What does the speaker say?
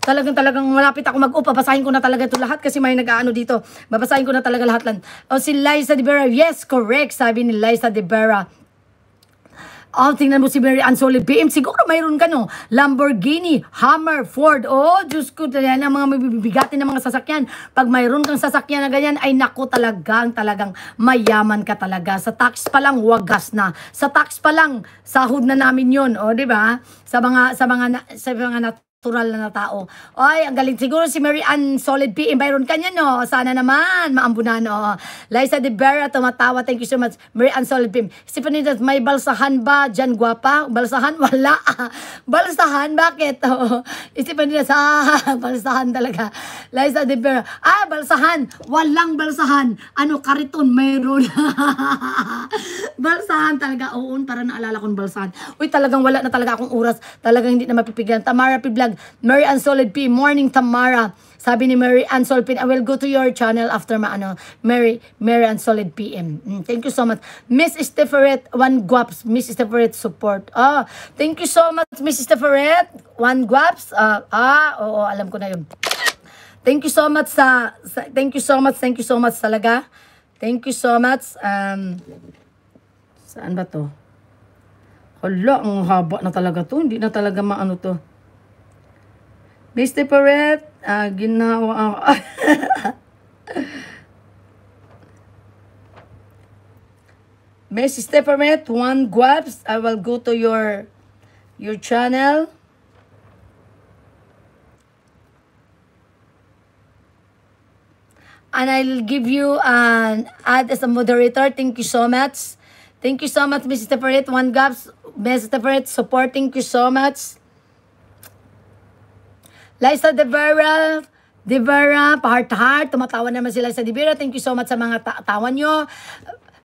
Talagang malapit ako mag-up. Babasahin ko na talaga ito lahat kasi may nag-aano dito. Babasahin ko na talaga lahat lang. O si Liza De Vera, yes, correct, sabi ni Liza De Vera. Oh, tingnan mo si Mary Ann Solid BM. Siguro mayroon ka, no? Lamborghini, Hummer, Ford. Oh, Diyos ko, yan ang mga mabibigatin ng mga sasakyan. Pag mayroon kang sasakyan na ganyan, ay naku, talagang mayaman ka talaga. Sa tax pa lang, wagas na. Sa tax pa lang, sahod na namin yun. Oh, di ba? Sa mga natural na tao. Oy, ang galing. Siguro si Mary Ann Solid PM. Byron kanya, no? Sana naman. Maambunan, no? Liza De Vera, tumatawa. Thank you so much. Mary Ann Solid PM. Stephanie, may balsahan ba dyan, gwapa? Balsahan? Wala. Balsahan? Bakit? Oh. Stephanie, balsahan talaga. Liza De Vera. Ah, balsahan. Walang balsahan. Ano, kariton? Mayroon. Balsahan talaga. Oo, para naalala kong balsahan. Uy, talagang wala na talaga akong oras. Talagang hindi na mapipigyan. Tamara P. Mary Ann Solid P. Morning, Tamara. Sabi ni Mary Ann Solid P. I will go to your channel after Mary Ann Solid PM. Thank you so much. Miss Steferet, one guaps. Miss Steferet support. Thank you so much, Miss Steferet. One guaps. Oo, alam ko na yun. Thank you so much thank you so much talaga. Thank you so much. Saan ba to? Hala, ang haba na talaga to. Hindi na talaga maano to. Mr. Perret, ginawa Miss Stephanet, one guaps. I will go to your channel. And I'll give you an ad as a moderator. Thank you so much. Thank you so much, Miss Stephanet. One guaps. Miss Stephanet, support. Thank you so much. Liza De Vera, pa-heart-heart. Tumatawa naman si Liza De Vera. Thank you so much sa mga tawa nyo.